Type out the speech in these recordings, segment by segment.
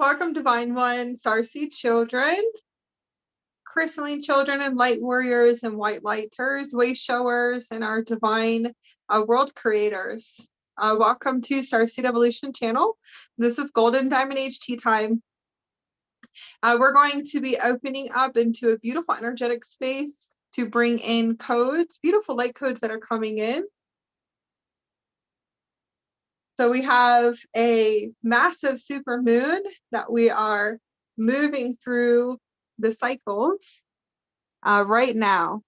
Welcome, Divine One, Starseed children, Krystalline children, and light warriors and white lighters, WayShowers, and our divine world creators. Welcome to Starseed Evolution channel. This is Golden Diamond Age Tea Time. We're going to be opening up into a beautiful energetic space to bring in codes, beautiful light codes that are coming in. So we have a massive super moon that we are moving through the cycles right now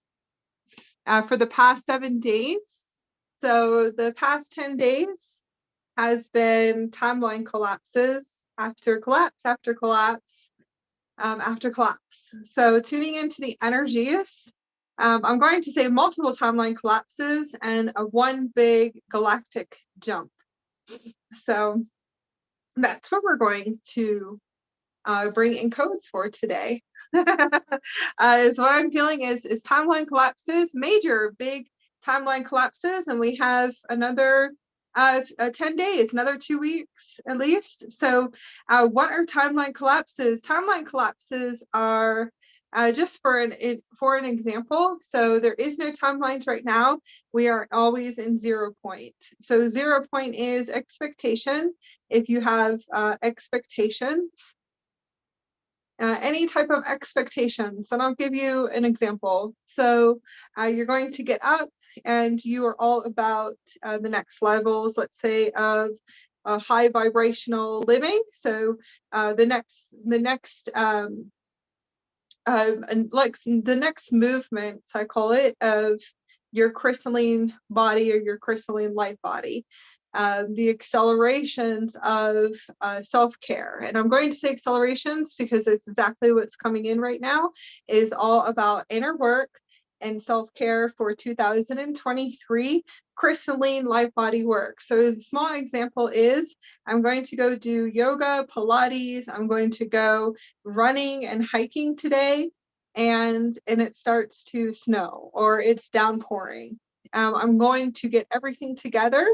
for the past 7 days. So the past 10 days has been timeline collapses after collapse, after collapse, after collapse. So tuning into the energies, I'm going to say multiple timeline collapses and one big galactic jump. So that's what we're going to bring in codes for today. Is what I'm feeling is timeline collapses, major big timeline collapses, and we have another 10 days, another 2 weeks at least. So what are timeline collapses? Timeline collapses are just for an example. So there is no timelines right now. We are always in 0 point. So 0 point is expectation. If you have expectations, any type of expectations, and I'll give you an example. So you're going to get up and you are all about the next levels, let's say, of high vibrational living. So the next movement, I call it, of your crystalline body or your crystalline light body. The accelerations of self-care. And I'm going to say accelerations because it's exactly what's coming in right now, is all about inner work and self-care for 2023 crystalline light body work. So a small example is I'm going to go do yoga, Pilates, I'm going to go running and hiking today, and it starts to snow or it's downpouring. I'm going to get everything together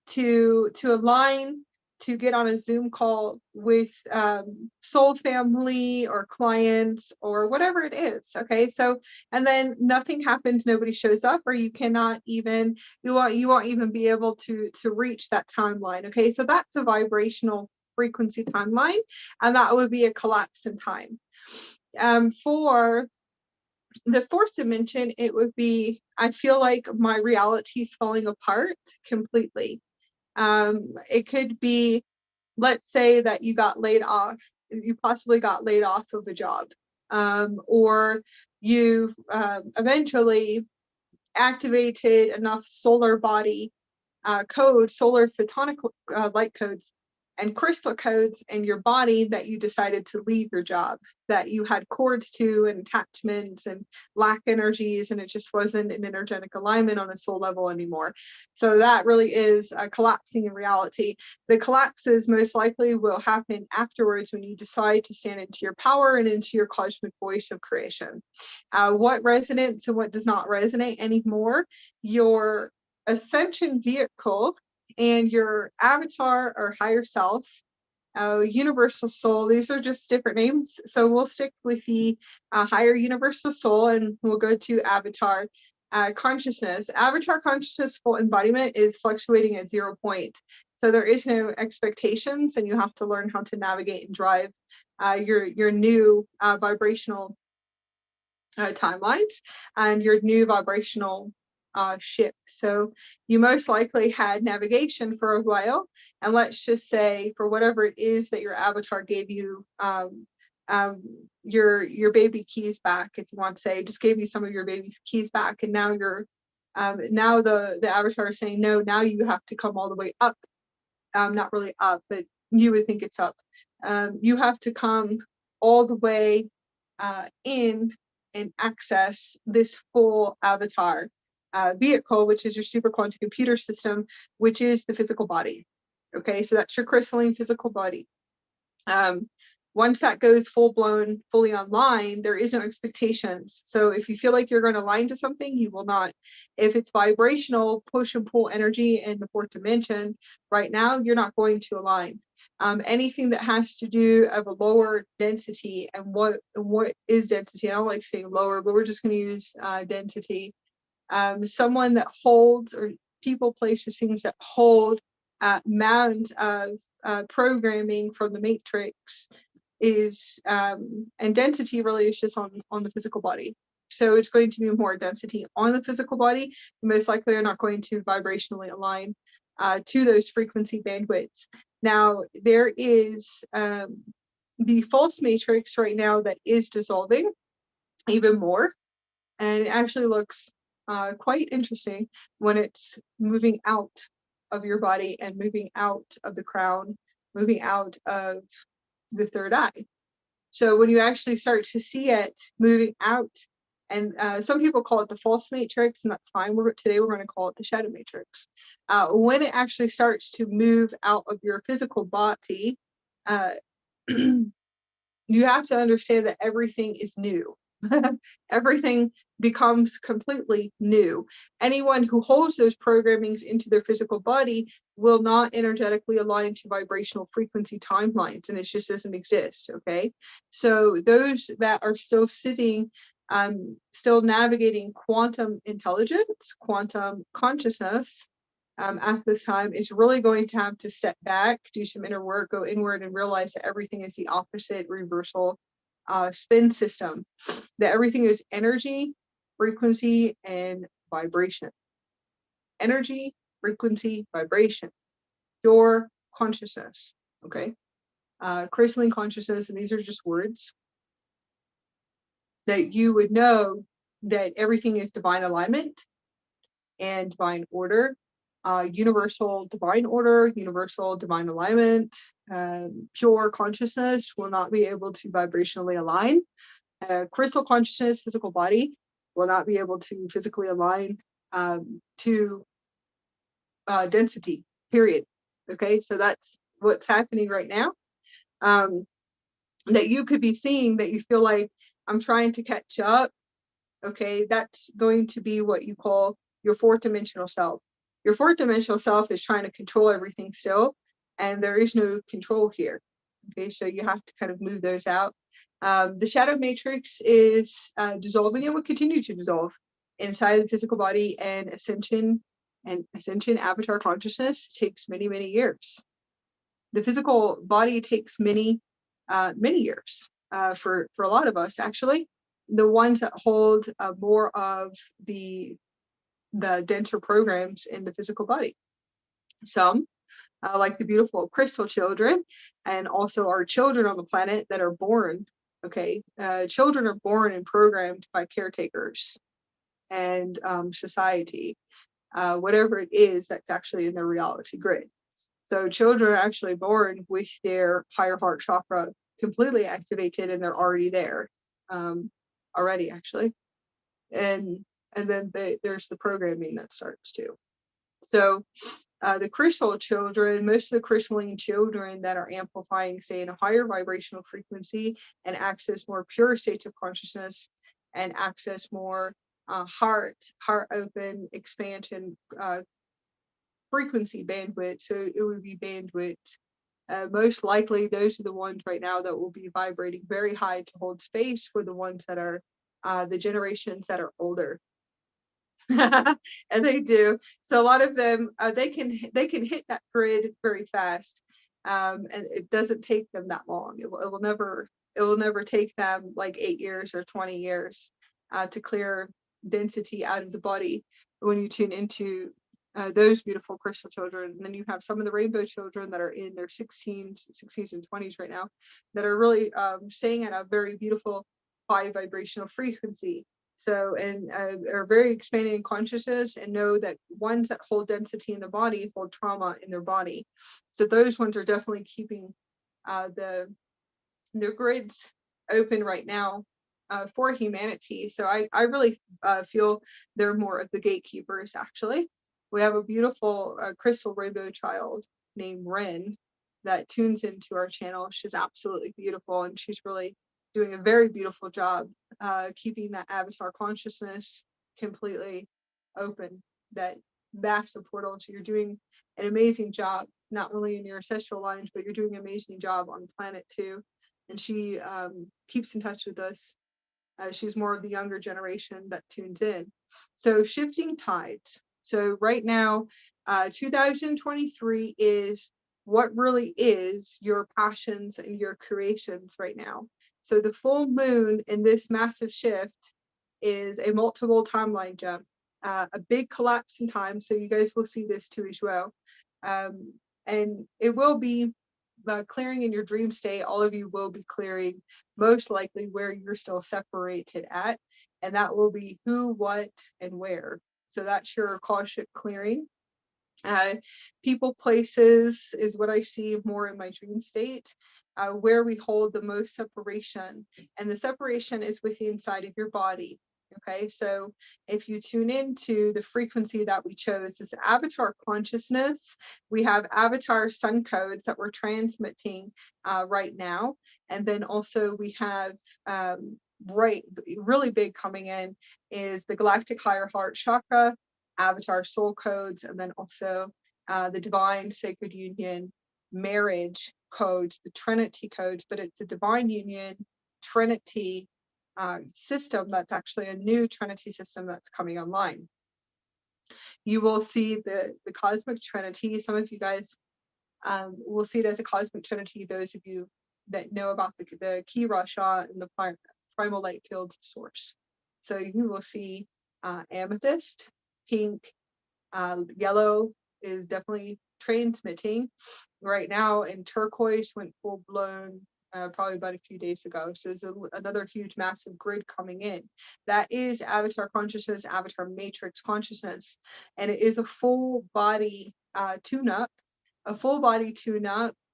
to align, to get on a Zoom call with soul family or clients or whatever it is. Okay, so and then nothing happens, nobody shows up, or you cannot even, you won't even be able to reach that timeline. Okay, so that's a vibrational frequency timeline, and that would be a collapse in time. For the fourth dimension, it would be, I feel like my reality is falling apart completely. It could be, let's say that you got laid off, you possibly got laid off of a job, or you eventually activated enough solar body codes, solar photonic light codes and crystal codes in your body that you decided to leave your job, that you had cords to and attachments and lack energies, and it just wasn't an energetic alignment on a soul level anymore. So that really is collapsing in reality. The collapses most likely will happen afterwards when you decide to stand into your power and into your cosmic voice of creation. What resonates and what does not resonate anymore, your Ascension vehicle and your avatar or higher self, universal soul, these are just different names. So we'll stick with the higher universal soul and we'll go to avatar consciousness. Avatar consciousness full embodiment is fluctuating at 0 point. So there is no expectations, and you have to learn how to navigate and drive your new vibrational timelines and your new vibrational ship. So you most likely had navigation for a while, and let's just say for whatever it is that your avatar gave you, your baby keys back, if you want to say, just gave you some of your baby's keys back, and now you're now the avatar is saying, no, now you have to come all the way up, not really up, but you would think it's up. You have to come all the way in and access this full avatar vehicle, which is your super quantum computer system, which is the physical body. Okay, so that's your crystalline physical body. once that goes full blown, fully online, there is no expectations. So if you feel like you're going to align to something, you will not. If it's vibrational, push and pull energy in the fourth dimension, right now, you're not going to align. Anything that has to do of a lower density, and what is density? I don't like saying lower, but we're just going to use density. Someone that holds, or people, places, things that hold mounds of programming from the matrix is, and density really is just on the physical body. So it's going to be more density on the physical body. Most likely are not going to vibrationally align to those frequency bandwidths. Now, there is the false matrix right now that is dissolving even more, and it actually looks quite interesting when it's moving out of your body and moving out of the crown, moving out of the third eye. So when you actually start to see it moving out, and some people call it the false matrix, and that's fine. Today we're going to call it the shadow matrix. When it actually starts to move out of your physical body, you have to understand that everything is new. Everything becomes completely new. Anyone who holds those programmings into their physical body will not energetically align to vibrational frequency timelines, and it just doesn't exist. Okay, so those that are still sitting, still navigating quantum intelligence, quantum consciousness, at this time, is really going to have to step back, do some inner work, go inward, and realize that everything is the opposite reversal spin system, that everything is energy, frequency, and vibration. Energy, frequency, vibration, pure consciousness. Okay, crystalline consciousness, and these are just words that you would know that everything is divine alignment and divine order. Universal divine order, universal divine alignment, pure consciousness will not be able to vibrationally align. Crystal consciousness, physical body, will not be able to physically align to density, period. Okay, so that's what's happening right now. That you could be seeing, that you feel like, I'm trying to catch up. Okay, that's going to be what you call your fourth dimensional self. Your fourth dimensional self is trying to control everything still, and there is no control here. Okay, so you have to kind of move those out. The shadow matrix is dissolving and will continue to dissolve inside the physical body, and ascension avatar consciousness takes many, many years. The physical body takes many years for a lot of us, actually. The ones that hold more of the denser programs in the physical body. Some, like the beautiful crystal children, and also our children on the planet that are born. Okay, children are born and programmed by caretakers and society, whatever it is that's actually in their reality grid. So children are actually born with their higher heart chakra completely activated, and they're already there, already actually, and then there's the programming that starts too. So the crystal children, most of the crystalline children that are amplifying, say, in a higher vibrational frequency and access more pure states of consciousness and access more heart open expansion frequency bandwidth. So it would be bandwidth. Most likely, those are the ones right now that will be vibrating very high to hold space for the ones that are the generations that are older. And they do. So a lot of them, they can hit that grid very fast, and it doesn't take them that long. It will never take them like 8 years or 20 years to clear density out of the body when you tune into those beautiful crystal children. And then you have some of the rainbow children that are in their 16s and 20s right now, that are really staying at a very beautiful high vibrational frequency. So, and are very expanding in consciousness, and know that ones that hold density in the body hold trauma in their body. So those ones are definitely keeping their grids open right now for humanity. So I really feel they're more of the gatekeepers, actually. We have a beautiful crystal rainbow child named Ren, that tunes into our channel. She's absolutely beautiful, and she's really doing a very beautiful job keeping that avatar consciousness completely open, that massive portal. So you're doing an amazing job, not only in your ancestral lines, but you're doing an amazing job on the planet too. And she keeps in touch with us. She's more of the younger generation that tunes in. So shifting tides. So right now, 2023 is what really is your passions and your creations right now. So the full moon in this massive shift is a multiple timeline jump, a big collapse in time. So you guys will see this too as well. And it will be clearing in your dream state. All of you will be clearing most likely where you're still separated at, and that will be who, what, and where. So that's your Akashic clearing. People, places is what I see more in my dream state, where we hold the most separation, and the separation is with the inside of your body. Okay, so if you tune into the frequency that we chose, this avatar consciousness, we have avatar sun codes that we're transmitting right now, and then also we have really big coming in is the galactic higher heart chakra, avatar soul codes, and then also the divine sacred union marriage codes, the Trinity codes, but it's a divine union Trinity system. That's actually a new Trinity system that's coming online. You will see the cosmic Trinity. Some of you guys will see it as a cosmic Trinity. Those of you that know about the Ki Rasha and the primal light field source. So you will see amethyst, pink, yellow is definitely transmitting right now, and turquoise went full blown probably about a few days ago. So there's another huge massive grid coming in. That is avatar consciousness, avatar matrix consciousness, and it is a full body tune-up,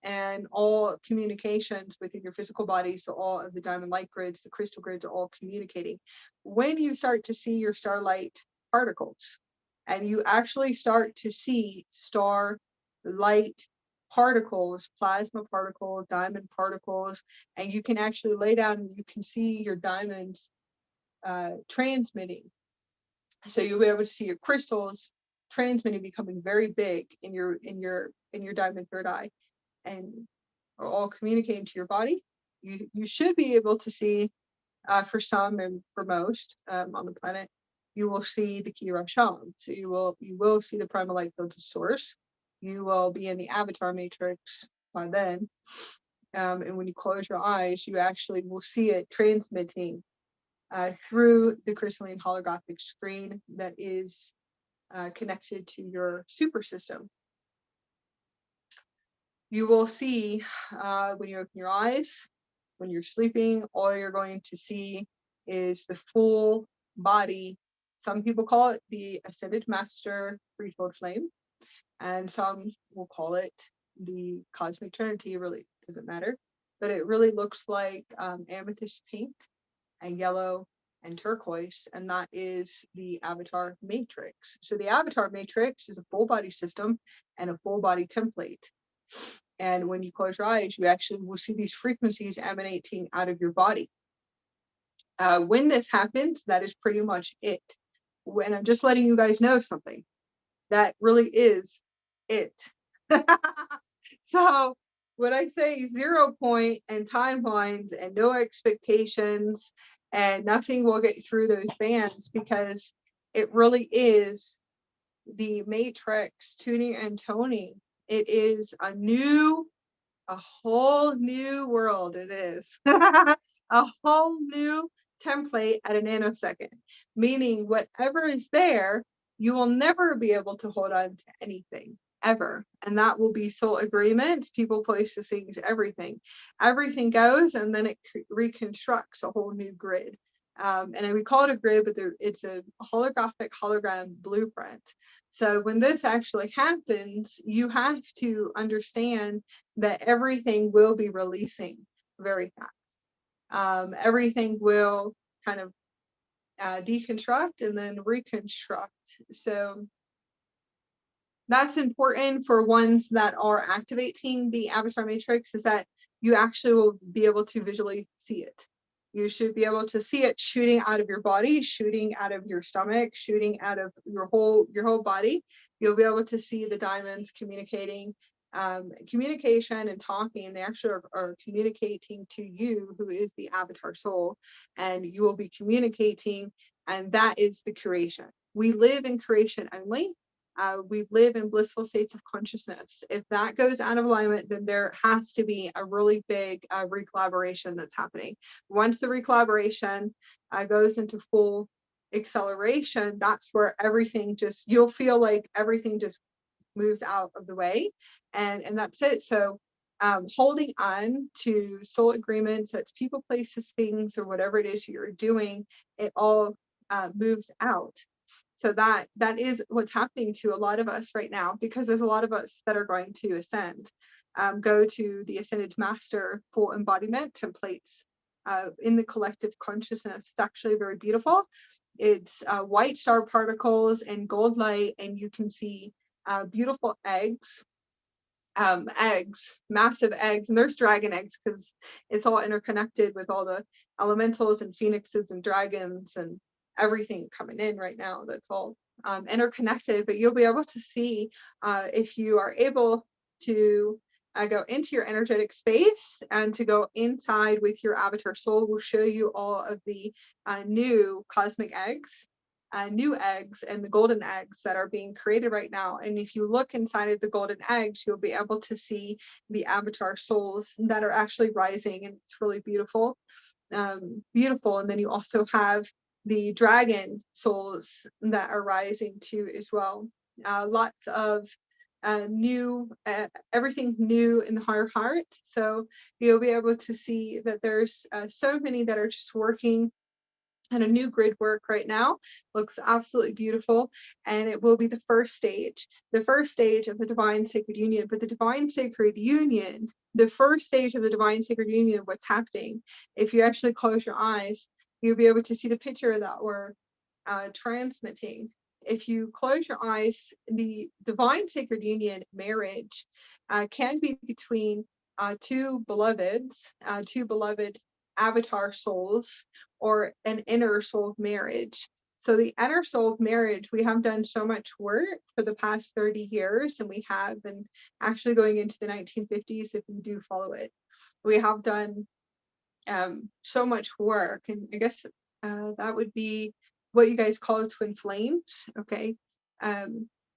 and all communications within your physical body. So all of the diamond light grids, the crystal grids are all communicating. When you start to see your starlight particles, and you actually start to see star light particles, plasma particles, diamond particles, and you can actually lay down and you can see your diamonds transmitting. So you'll be able to see your crystals transmitting, becoming very big in your diamond third eye, and are all communicating to your body. You should be able to see, for some and for most on the planet, you will see the Ki Rashan. So you will see the primal light field source. You will be in the avatar matrix by then. And when you close your eyes, you actually will see it transmitting through the crystalline holographic screen that is connected to your super system. You will see when you open your eyes, when you're sleeping, all you're going to see is the full body. Some people call it the Ascended Master Threefold Flame, and some will call it the Cosmic Trinity. It really doesn't matter, but it really looks like amethyst pink and yellow and turquoise, and that is the avatar matrix. So the avatar matrix is a full body system and a full body template. And when you close your eyes, you actually will see these frequencies emanating out of your body. When this happens, that is pretty much it. When I'm just letting you guys know something, that really is it. So when I say 0 point and timelines and no expectations and nothing will get through those bands, because it really is the matrix tuning and toning. It is a whole new world. It is a whole new template at a nanosecond, meaning whatever is there, you will never be able to hold on to anything ever. And that will be soul agreements, people, places, things, everything. Everything goes, and then it reconstructs a whole new grid. And we call it a grid, but it's a holographic hologram blueprint. So when this actually happens, you have to understand that everything will be releasing very fast. Everything will kind of deconstruct and then reconstruct. So That's important for ones that are activating the avatar matrix, is that you actually will be able to visually see it. You should be able to see it shooting out of your body, shooting out of your stomach, shooting out of your whole body. You'll be able to see the diamonds communicating, communication and talking. They actually are communicating to you, who is the avatar soul, and you will be communicating, and that is the creation. We live in creation only. We live in blissful states of consciousness. If that goes out of alignment, then there has to be a really big recollaboration that's happening. Once the recollaboration goes into full acceleration, that's where everything just, you'll feel like everything just moves out of the way, and that's it. So holding on to soul agreements, that's people, places, things, or whatever it is you're doing, it all moves out. So that is what's happening to a lot of us right now, because there's a lot of us that are going to ascend, go to the ascended master full embodiment templates in the collective consciousness. It's actually very beautiful. It's white star particles and gold light, and you can see beautiful eggs, massive eggs, and there's dragon eggs because it's all interconnected with all the elementals and phoenixes and dragons and everything coming in right now. That's all interconnected. But you'll be able to see, if you are able to go into your energetic space and to go inside with your avatar soul, will show you all of the new cosmic eggs, new eggs, and the golden eggs that are being created right now. And if you look inside of the golden eggs, you'll be able to see the avatar souls that are actually rising, and it's really beautiful. Beautiful. And then you also have the dragon souls that are rising too as well. Lots of new, everything new in the higher heart. So you'll be able to see that there's so many that are just working and a new grid work right now. Looks absolutely beautiful, and it will be the first stage of the divine sacred union. But the divine sacred union, the first stage of the divine sacred union, what's happening, if you actually close your eyes, you'll be able to see the picture that we're transmitting. If you close your eyes, the divine sacred union marriage can be between two beloved avatar souls, or an inner soul marriage. So the inner soul marriage, we have done so much work for the past 30 years, and we have been actually going into the 1950s if you do follow it. We have done so much work, and I guess that would be what you guys call twin flames. Okay.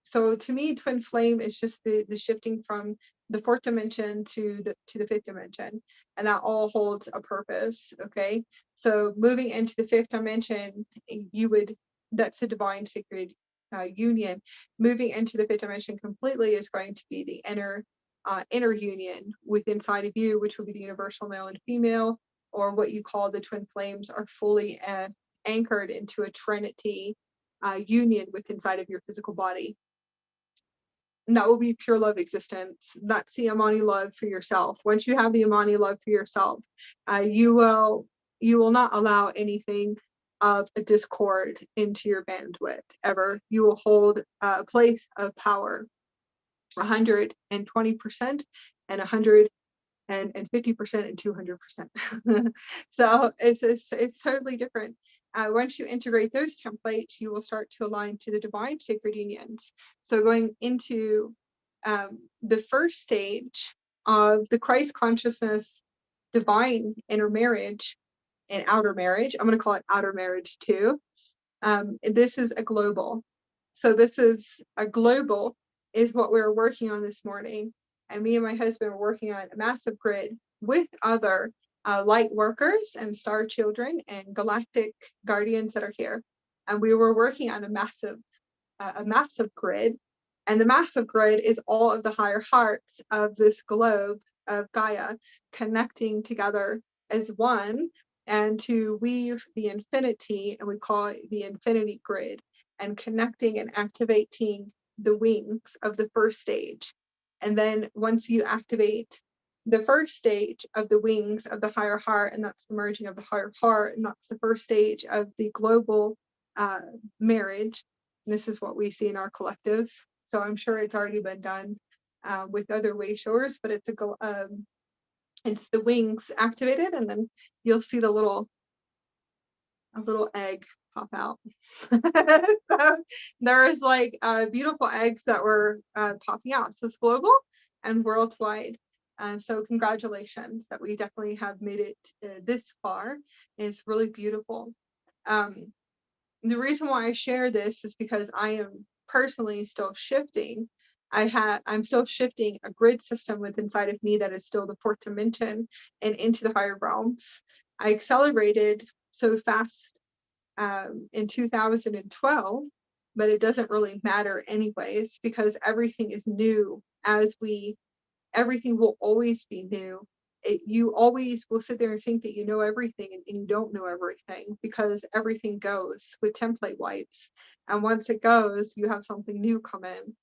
So to me, twin flame is just the shifting from the fourth dimension to the fifth dimension, and that all holds a purpose. Okay. So moving into the fifth dimension, that's the divine sacred union. Moving into the fifth dimension completely is going to be the inner union with inside of you, which will be the universal male and female, or what you call the twin flames, are fully anchored into a Trinity union with inside of your physical body. And that will be pure love existence. That's the Amani love for yourself. Once you have the Amani love for yourself, you will not allow anything of a discord into your bandwidth ever. You will hold a place of power 120% and 150% and 200%. So it's totally different. Once you integrate those templates, you will start to align to the divine sacred unions. So going into the first stage of the Christ consciousness divine inner marriage and outer marriage, I'm going to call it outer marriage too. This is a global. So this is a global is what we were working on this morning. And me and my husband were working on a massive grid with other light workers and star children and galactic guardians that are here. And we were working on a massive grid. And the massive grid is all of the higher hearts of this globe of Gaia connecting together as one, and to weave the infinity, and we call it the infinity grid, and connecting and activating the wings of the first stage. And then once you activate the first stage of the wings of the higher heart, and that's the merging of the higher heart, and that's the first stage of the global marriage. And this is what we see in our collectives. So I'm sure it's already been done with other WayShowers, but it's the wings activated, and then you'll see a little egg pop out. So there's like beautiful eggs that were popping out. So it's global and worldwide. So congratulations that we definitely have made it this far. It's really beautiful. The reason why I share this is because I am personally still shifting. I'm still shifting a grid system within inside of me that is still the fourth dimension and into the higher realms. I accelerated so fast in 2012, but it doesn't really matter anyways, because everything is new. Everything will always be new. You always will sit there and think that you know everything, and you don't know everything, because everything goes with template wipes. And once it goes, you have something new come in.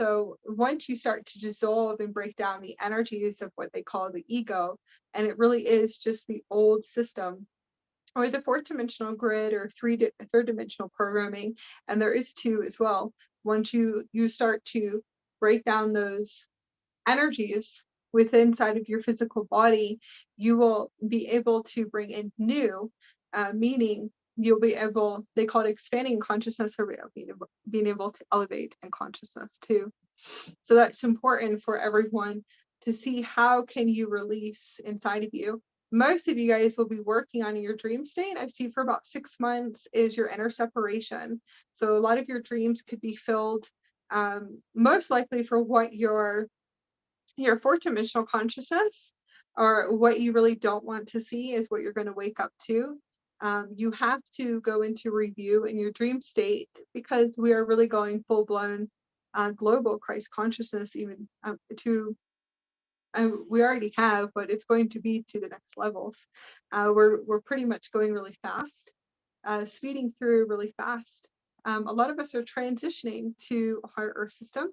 So once you start to dissolve and break down the energies of what they call the ego, and it really is just the old system, or the fourth dimensional grid, or third dimensional programming, and there is two as well. Once you start to break down those energies within inside of your physical body, you will be able to bring in new, meaning you'll be able, they call it expanding consciousness, or being able to elevate in consciousness too. So that's important for everyone to see, how can you release inside of you. Most of you guys will be working on your dream state. I see for about 6 months is your inner separation. So a lot of your dreams could be filled, most likely for what your fourth dimensional consciousness, or what you really don't want to see, is what you're going to wake up to. You have to go into review in your dream state, because we are really going full-blown global Christ consciousness, even to we already have, but it's going to be to the next levels. We're pretty much going really fast, speeding through really fast. A lot of us are transitioning to a higher Earth system.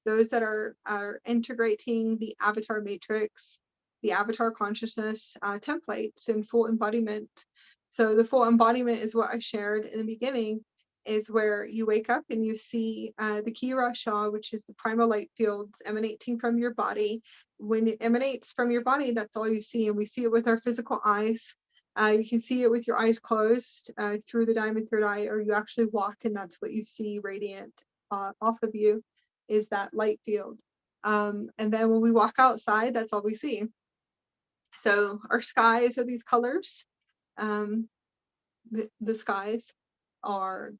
Those that are integrating the avatar matrix, the avatar consciousness templates in full embodiment. So the full embodiment is what I shared in the beginning, is where you wake up and you see the Kira Shah, which is the primal light fields emanating from your body. When it emanates from your body, that's all you see, and we see it with our physical eyes. You can see it with your eyes closed through the diamond third eye, or you actually walk and that's what you see radiant off of you, is that light field. And then when we walk outside, that's all we see. So our skies are these colors. The skies are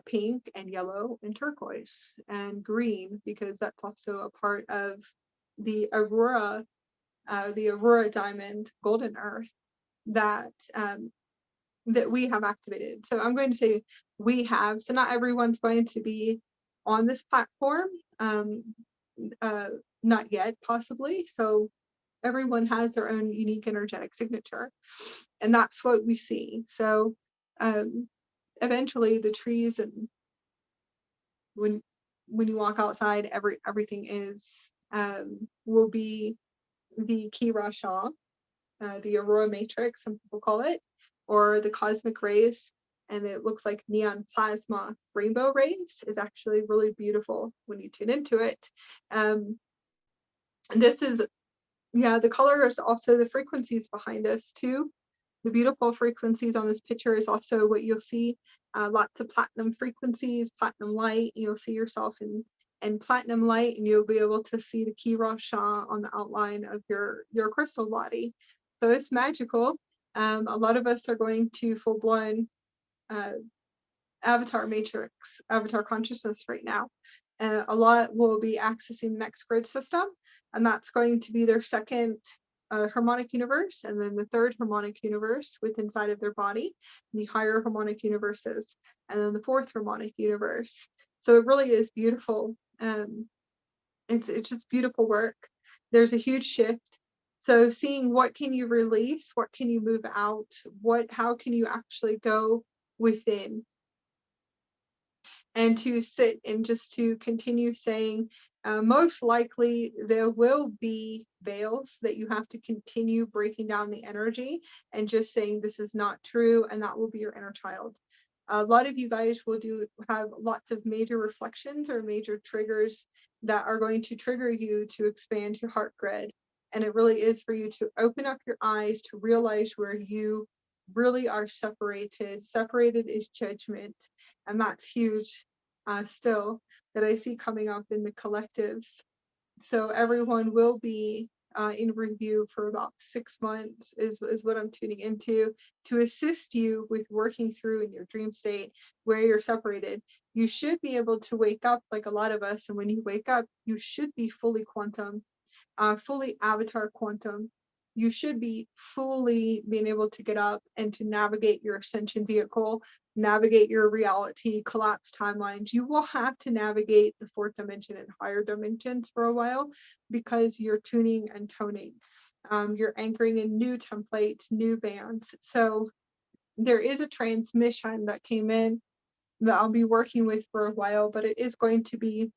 pink and yellow and turquoise and green, because that's also a part of the Aroura diamond, golden earth, that that we have activated. So I'm going to say we have. So not everyone's going to be on this platform, not yet, possibly. So everyone has their own unique energetic signature, and that's what we see. So eventually the trees, and when you walk outside, everything is will be the Kira Shah, the Aurora matrix, some people call it, or the cosmic rays, and it looks like neon plasma rainbow rays. Is actually really beautiful when you tune into it. This is, yeah, the color is also the frequencies behind us too. The beautiful frequencies on this picture is also what you'll see. Lots of platinum frequencies, platinum light. You'll see yourself in platinum light, and you'll be able to see the Kira Shah on the outline of your crystal body. So it's magical. A lot of us are going to full-blown avatar matrix, avatar consciousness right now. A lot will be accessing the next grid system, and that's going to be their second harmonic universe, and then the third harmonic universe with inside of their body, the higher harmonic universes, and then the fourth harmonic universe. So it really is beautiful. It's just beautiful work. There's a huge shift. So seeing what can you release, what can you move out, how can you actually go within, and to sit and just to continue saying, most likely there will be veils that you have to continue breaking down the energy and just saying this is not true, and that will be your inner child. A lot of you guys will have lots of major reflections or major triggers that are going to trigger you to expand your heart grid. And it really is for you to open up your eyes to realize where you really are separated. Separated is judgment. And that's huge still that I see coming up in the collectives. So everyone will be in review for about 6 months is what I'm tuning into to assist you with working through in your dream state where you're separated. You should be able to wake up like a lot of us. And when you wake up, you should be fully quantum, fully avatar quantum. You should be fully being able to get up and to navigate your ascension vehicle, navigate your reality, collapse timelines. You will have to navigate the fourth dimension and higher dimensions for a while because you're tuning and toning. You're anchoring in new templates, new bands. So there is a transmission that came in that I'll be working with for a while, but it is going to be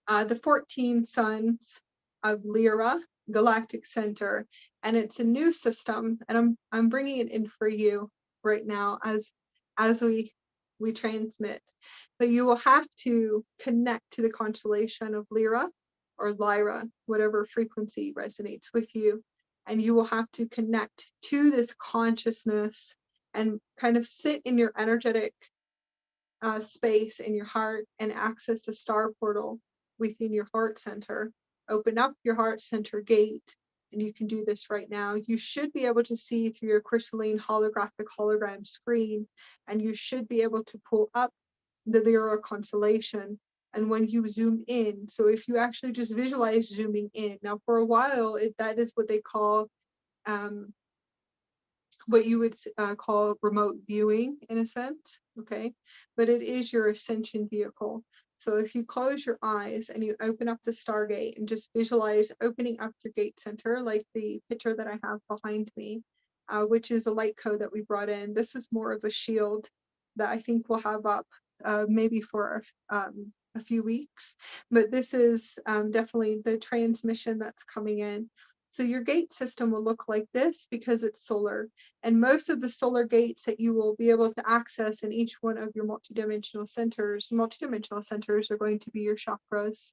the 14 Sons of Lyra Galactic Center, and it's a new system, and I'm bringing it in for you right now as we transmit. But you will have to connect to the constellation of Lyra or Lyra, whatever frequency resonates with you, and you will have to connect to this consciousness and kind of sit in your energetic space in your heart and access the star portal within your heart center. Open up your heart center gate, and you can do this right now. You should be able to see through your crystalline holographic hologram screen, and you should be able to pull up the Lyra constellation. And when you zoom in, so if you actually just visualize zooming in, now for a while, that is what they call what you would call remote viewing in a sense, okay? But it is your ascension vehicle. So if you close your eyes and you open up the Stargate and just visualize opening up your gate center, like the picture that I have behind me, which is a light code that we brought in. This is more of a shield that I think we'll have up maybe for a few weeks, but this is definitely the transmission that's coming in. So your gate system will look like this because it's solar. And most of the solar gates that you will be able to access in each one of your multidimensional centers are going to be your chakras.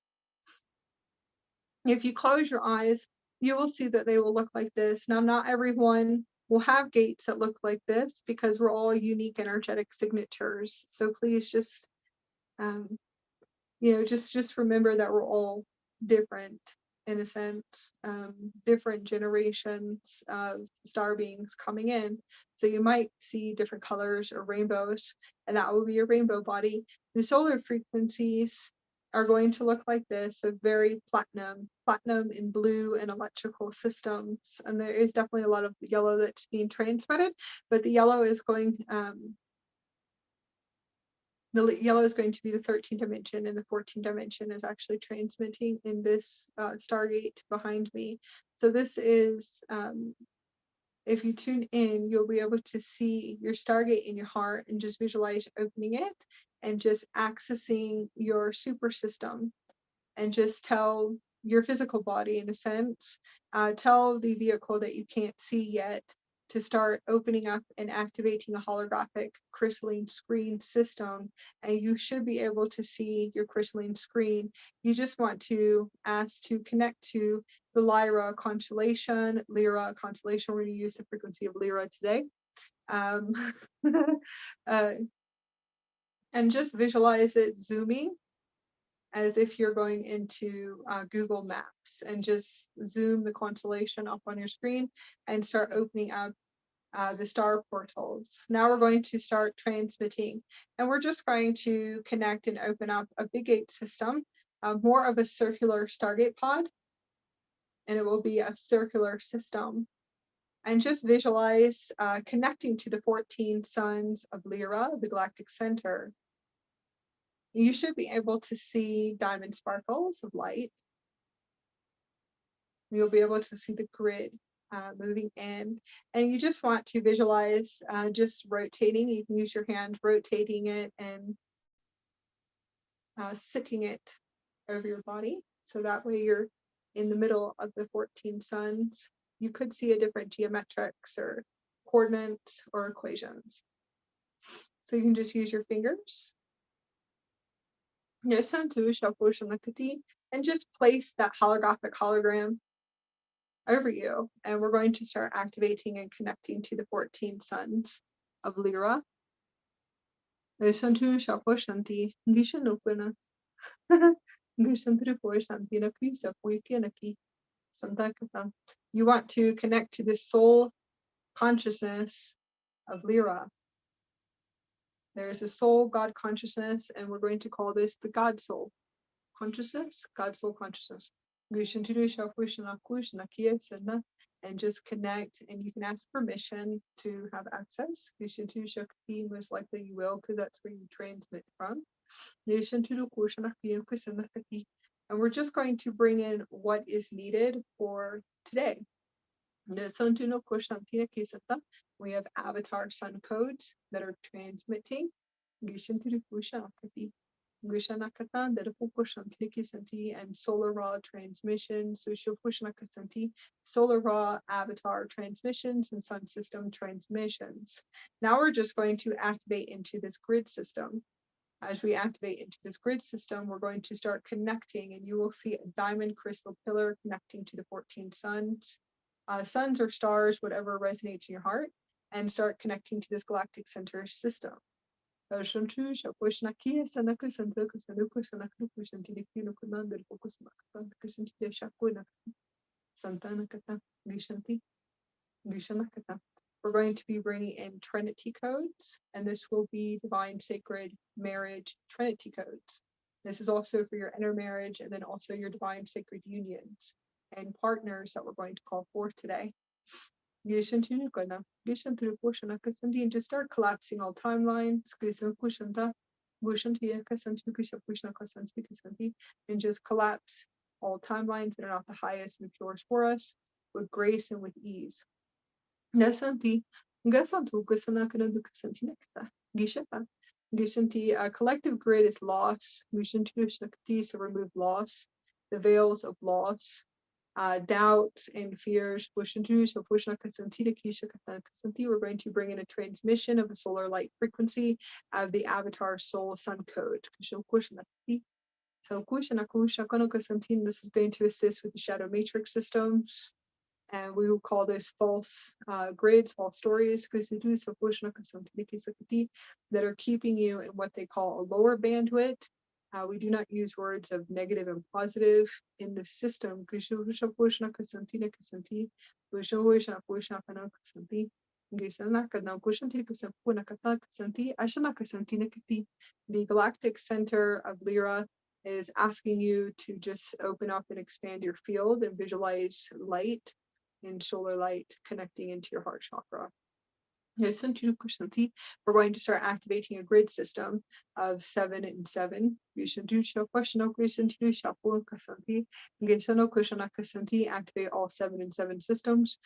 If you close your eyes, you will see that they will look like this. Now, not everyone will have gates that look like this because we're all unique energetic signatures. So please just, just remember that we're all different in a sense, different generations of star beings coming in. So you might see different colors or rainbows, and that will be your rainbow body. The solar frequencies are going to look like this, so very platinum in blue and electrical systems. And there is definitely a lot of yellow that's being transmitted, but the yellow is going, the yellow is going to be the 13th dimension, and the 14th dimension is actually transmitting in this Stargate behind me. So this is, if you tune in, you'll be able to see your Stargate in your heart and just visualize opening it and just accessing your super system, and just tell your physical body, in a sense, tell the vehicle that you can't see yet to start opening up and activating a holographic crystalline screen system, and you should be able to see your crystalline screen. You just want to ask to connect to the Lyra constellation. We're going to use the frequency of Lyra today. And just visualize it zooming as if you're going into Google Maps, and just zoom the constellation up on your screen and start opening up the star portals. Now we're going to start transmitting, and we're just going to connect and open up a big gate system, more of a circular Stargate pod, and it will be a circular system. And just visualize connecting to the 14 Sons of Lyra, the Galactic Center. You should be able to see diamond sparkles of light. You'll be able to see the grid moving in, and you just want to visualize just rotating. You can use your hand rotating it and sitting it over your body, so that way you're in the middle of the 14 suns. You could see a different geometrics or coordinates or equations. So you can just use your fingers. And just place that holographic hologram over you. And we're going to start activating and connecting to the 14 suns of Lyra. You want to connect to the soul consciousness of Lyra. There is a soul God consciousness, and we're going to call this the God soul consciousness, God soul consciousness. And just connect, and you can ask permission to have access. Most likely you will, because that's where you transmit from. And we're just going to bring in what is needed for today. We have avatar sun codes that are transmitting. And solar raw transmissions, solar raw avatar transmissions, and sun system transmissions. Now we're just going to activate into this grid system. As we activate into this grid system, we're going to start connecting, and you will see a diamond crystal pillar connecting to the 14 suns. Suns or stars, whatever resonates in your heart, and start connecting to this galactic center system. We're going to be bringing in Trinity codes, and this will be divine, sacred, marriage, Trinity codes. This is also for your inner marriage, and then also your divine, sacred unions and partners that we're going to call forth today. And just start collapsing all timelines. And just collapse all timelines that are not the highest and purest for us with grace and with ease. Collective grid is loss. So remove loss, the veils of loss, doubts and fears. We're going to bring in a transmission of a solar light frequency of the avatar soul sun code. This is going to assist with the shadow matrix systems, and we will call this false grids, false stories, that are keeping you in what they call a lower bandwidth. We do not use words of negative and positive in the system. The galactic center of Lyra is asking you to just open up and expand your field and visualize light and solar light connecting into your heart chakra. We're going to start activating a grid system of 7 and 7. Activate all 7 and 7 systems.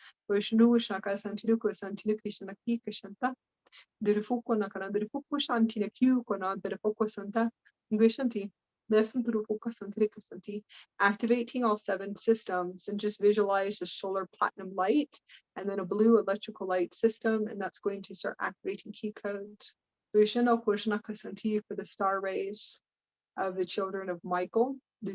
Activating all 7 systems, and just visualize a solar platinum light and then a blue electrical light system, and that's going to start activating key codes. For the star rays of the children of Michael. And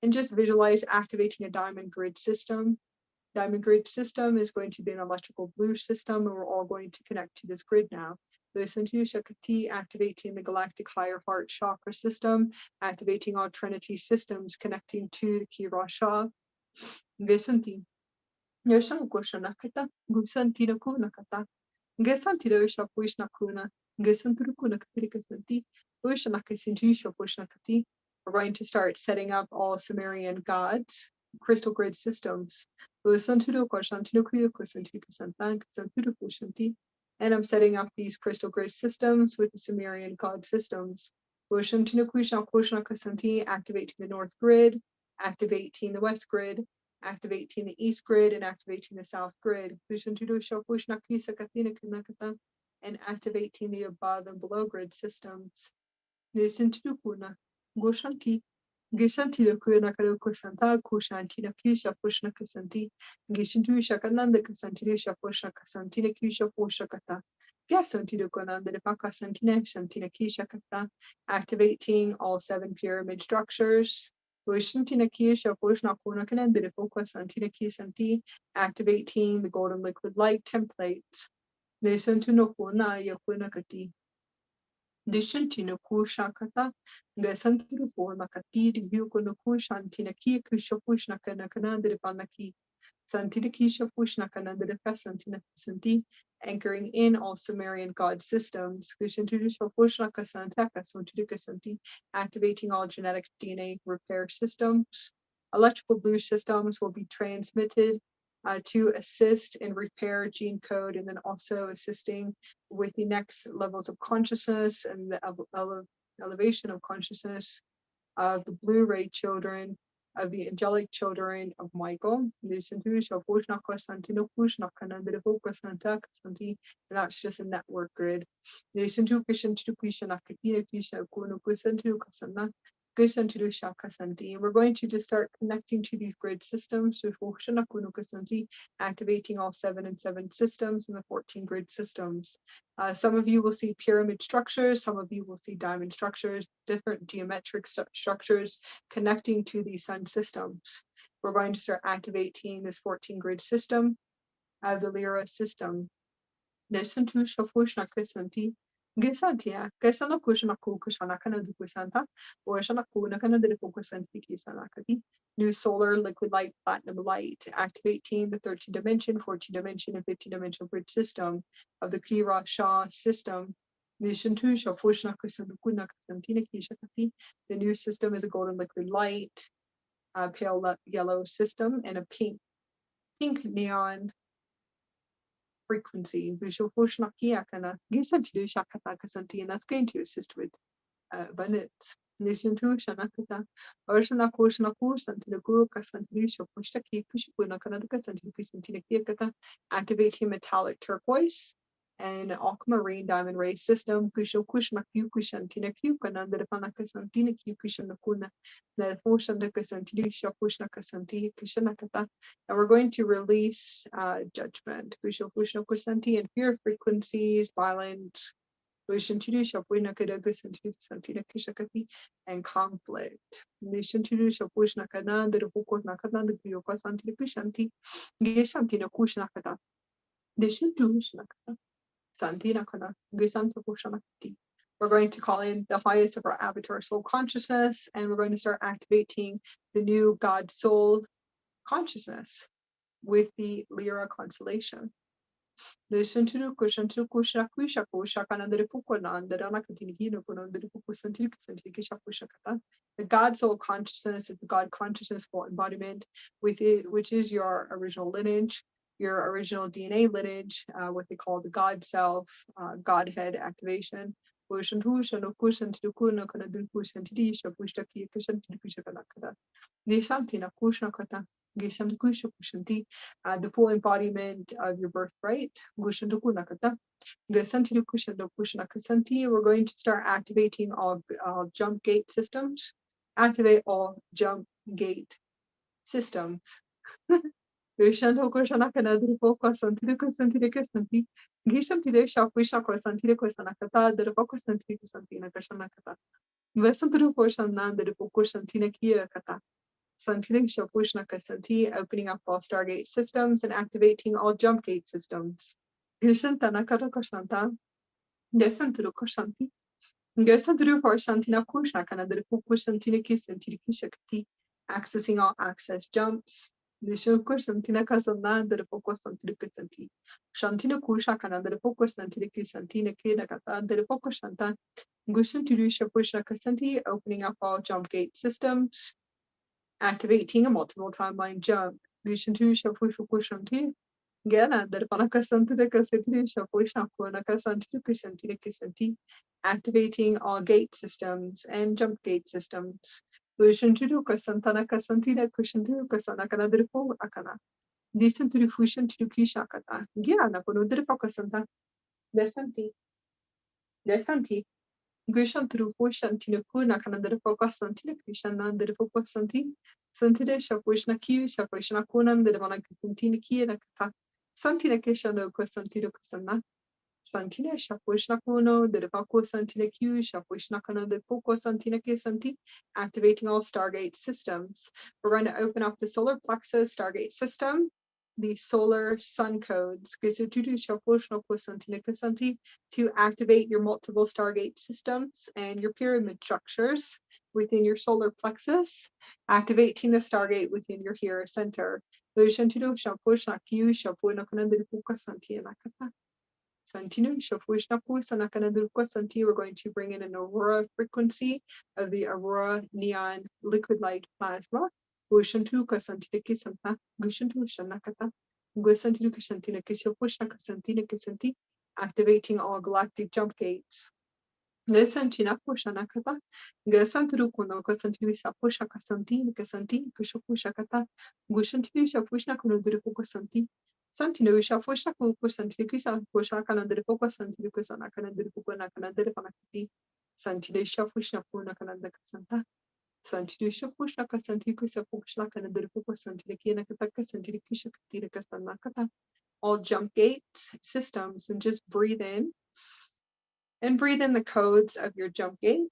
just visualize activating a diamond grid system. Diamond grid system is going to be an electrical blue system, and we're all going to connect to this grid now. Activating the galactic higher heart chakra system, activating all Trinity systems, connecting to the Ki Rasha. We're going to start setting up all Sumerian gods, crystal grid systems. And I'm setting up these crystal grid systems with the Sumerian god systems. Activating the north grid, activating the west grid, activating the east grid, and activating the south grid. And activating the above and below grid systems. Gishanti the Kuna Karuko Santa, Kushantina Kisha Pushna Kasanti, Gishintu Shakananda Kasantina Shapushna Kasantina Kisha Pushakata. Gasanti the Kunanda the Paka Santina Shantina Kisha Kata, activating all 7 pyramid structures. Wishantina Kisha Pushna Kuna Kananda the Focus Santina Kisanti, activating the golden liquid light templates. Nesantuno Kuna Yakuna Kati. Dishantina Kushakata, Gasantiru for Makati, Yukono Kushantina Ki Kushapushna Kanakana, the Panaki, Santina Kisha Pushna Kananda, the Santina Santi, anchoring in all Sumerian god systems, Kushantusha Pushna Kasantaka, Sontudika Santi, activating all genetic DNA repair systems. Electrical blue systems will be transmitted to assist in repair gene code and then also assisting with the next levels of consciousness and the elevation of consciousness of the blue-ray children, of the angelic children of Michael. And that's just a network grid. We're going to just start connecting to these grid systems, activating all 7 and 7 systems and the 14 grid systems. Some of you will see pyramid structures, some of you will see diamond structures, different geometric structures connecting to these sun systems. We're going to start activating this 14 grid system of the Lyra system. Nesantu shafushna krisanti. Gisantia, Kesana Kushana Kushana Kana Dukusanta, or Shana Kuna Kana de Fokusanti Kisanakati. New solar liquid light, platinum light, activating the 13 dimension, 14 dimension, and 15 dimensional grid system of the Kira Shah system. Nishantu Shafushna Kusandukuna Kasantina Kishakati. The new system is a golden liquid light, pale yellow system, and a pink neon frequency. And that's going to assist with abundance. Nishintu Shanakata, Urshana Kushana Kusantina Guruka Santinisha Pushtaki Kushipuna Kanaka Santina Kiakata, activating metallic turquoise and aquamarine diamond ray system, Kusho Kushna Kushantina Kukana, the Panaka Santina Kushana Kuna, the Fushandaka Santinisha Pushna Kasanti Kushanakata. And we're going to release judgment, Kusho Kushna Kusanti, and fear frequencies, violence, and conflict. We're going to call in the highest of our avatar soul consciousness, and we're going to start activating the new God soul consciousness with the Lyra constellation. The God soul consciousness is the God consciousness full embodiment, with it, which is your original lineage, your original DNA lineage, what they call the God self, Godhead activation. The full embodiment of your birthright. We're going to start activating all jump gate systems. Activate all jump gate systems. Opening up all Stargate systems and activating all jump gate systems. Accessing all access jumps. Opening up all jump gate systems, activating a multiple timeline jump. Activating all gate systems and jump gate systems. Gushantiru Fushantina Kuna Kanandra Focus Santina Kushanan de Focus Santi, Santide Shapushna Q, Shapushna Kunan, the Devana Santina Kia Kata, Santina Kishano Kosantino Kasana, Santina Shapushna Kuno, the Devaco Santina Q, Shapushna Kana, the Foco Santina Kisanti, activating all Stargate systems. We're going to open up the solar plexus Stargate system, the solar sun codes, to activate your multiple Stargate systems and your pyramid structures within your solar plexus, activating the Stargate within your hero center. Santino, Shafuishnapu, Sanakanaduka Santi, we're going to bring in an Aurora frequency of the Aurora neon liquid light plasma. Gushantuka Santiki Santa, Gushantu Shanakata, Gusantuka Shantina Kishapushaka Santina Kisanti, activating all galactic jump gates. Gasantina Pushanakata, Gasanturukuno Kasantivisa Pushaka Santi, Kasanti, Kushapushakata, Gushantivisha Pushnakuno Santi. Santino Shafushna Santikisa, Pushakana de Poca Santikusana de Pukana de Panakati, Santide Shafushna Punakana Santa, Santidusha Pushnaka Santikusa Pushnaka and the Puka Santikina Kataka Santikisha Katira Kasanakata, all jump gate systems, and just breathe in the codes of your jump gate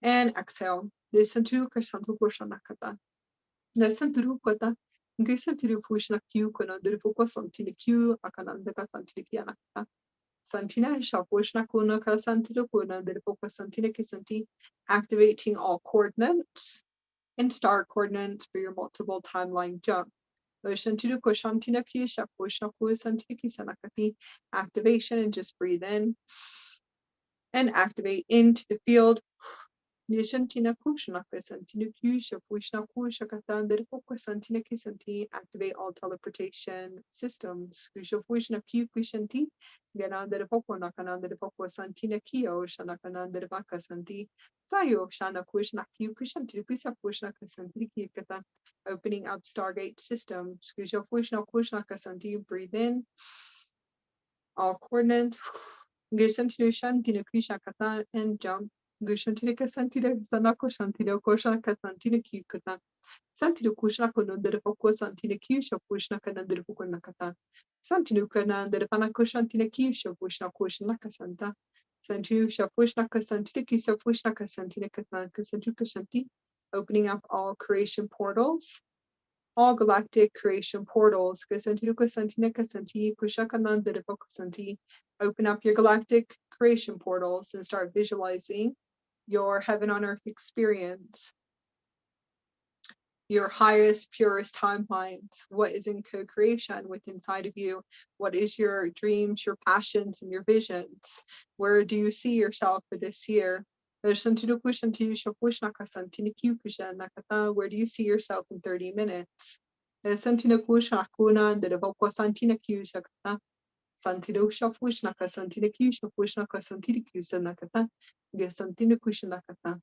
and exhale. Listen to Kasantu Pushanakata. Listen to Kota. Gisantiri Pushna Q, Konadrifuko Santini Q, Akanandaka Santilikianaka. Santina Shapushna Kuna Kasantila Kuna, the Fuka Santina Kisanti, activating all coordinates and star coordinates for your multiple timeline jump. Shantiru Koshantina Ki Shapushna Ku Santiki Sanakati, activation, and just breathe in and activate into the field. Nishantina Kushanaka Santinu Kusha Pushna Kushakatan the Foka Santina Kisanti, activate all teleportation systems. Kusha Pushna Q Kushanti, Gananda the Foko Nakananda the Foko Santina Kio, Shanakananda the Vaka Santi, Sayo Shana Kushna Q Kushanti Kusa Pushna Kasanti Kikata, opening up Stargate systems. Kusha Pushna Kushna Kasanti, breathe in all coordinates. Gisantinu Shantina Kushakatan and jump. Gushantika Santida Sanako Santida Koshaka Santina Kikata. Santinu Kushnako no Derfoko Santina Kisha Pushnaka Nanderfuko Nakata. Santinu Kana Derfanako Shantina Kisha Pushna Kushnaka Santa. Santinu Shapushnaka Santina Kisa Pushnaka Santina Katanka Santuka Shanti. Opening up all creation portals. All galactic creation portals. Kasantiruka Santina Kasanti Kushaka Nanderfoko Santi. Open up your galactic creation portals and start visualizing your heaven on earth experience, your highest, purest timelines, what is in co-creation with inside of you, what is your dreams, your passions, and your visions, where do you see yourself for this year? Where do you see yourself in 30 minutes? Santido Shafuishnaka Santinaki Shafuishnaka Santikusa Nakata, Gesantinakushanakata.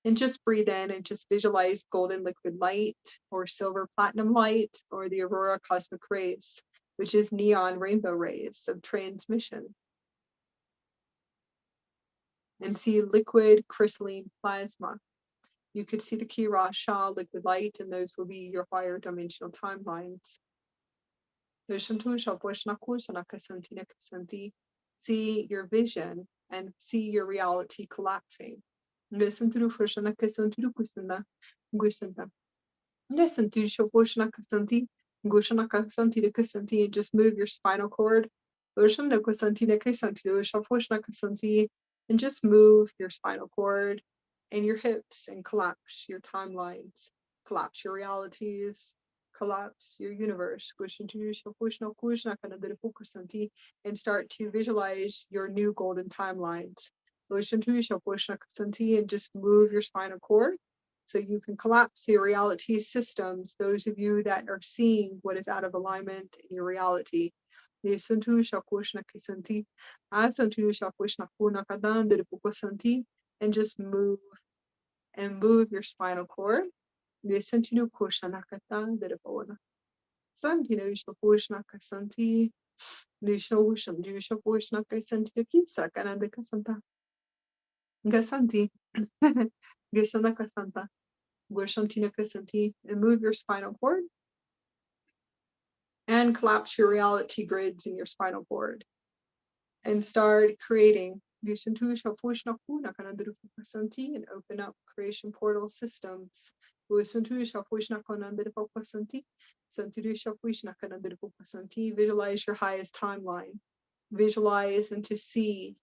And just breathe in and just visualize golden liquid light or silver platinum light or the Aurora cosmic rays, which is neon rainbow rays of transmission. And see liquid crystalline plasma. You could see the Kirasha liquid light, and those will be your higher dimensional timelines. See your vision and see your reality collapsing. Listen to the and just move your spinal cord. And just move your spinal cord and your hips and collapse your timelines, collapse your realities, collapse your universe, and start to visualize your new golden timelines. And just move your spinal cord so you can collapse your reality systems, those of you that are seeing what is out of alignment in your reality. And just move your spinal cord. Gasanti. Gasanaka Santa. Goshantina Kasanti. And move your spinal cord and collapse your reality grids in your spinal cord and start creating. Gishantu Shafushna Kuna Kanandarukasanti and open up creation portal systems. Gishantu Shafushna Kanandarukasanti. Santiru Shafushna Kanandarukasanti. Visualize your highest timeline. Visualize and to see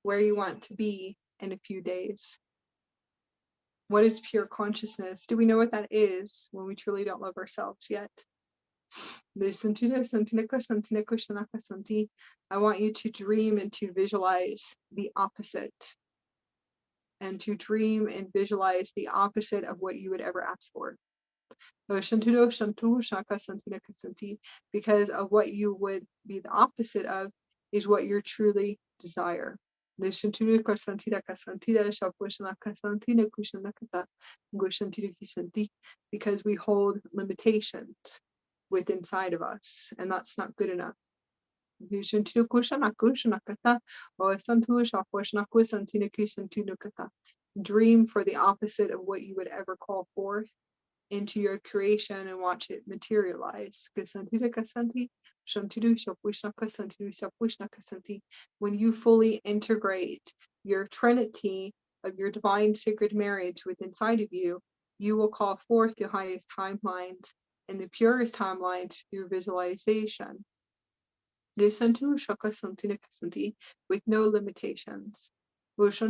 where you want to be in a few days. What is pure consciousness? Do we know what that is when we truly don't love ourselves yet? I want you to dream and to visualize the opposite, and to dream and visualize the opposite of what you would ever ask for. Because of what you would be the opposite of is what you truly desire. Because we hold limitations within inside of us, and that's not good enough. Dream for the opposite of what you would ever call forth into your creation and watch it materialize. When you fully integrate your Trinity of your divine sacred marriage within inside of you, you will call forth the highest timelines and the purest timelines through visualization. With no limitations. Once you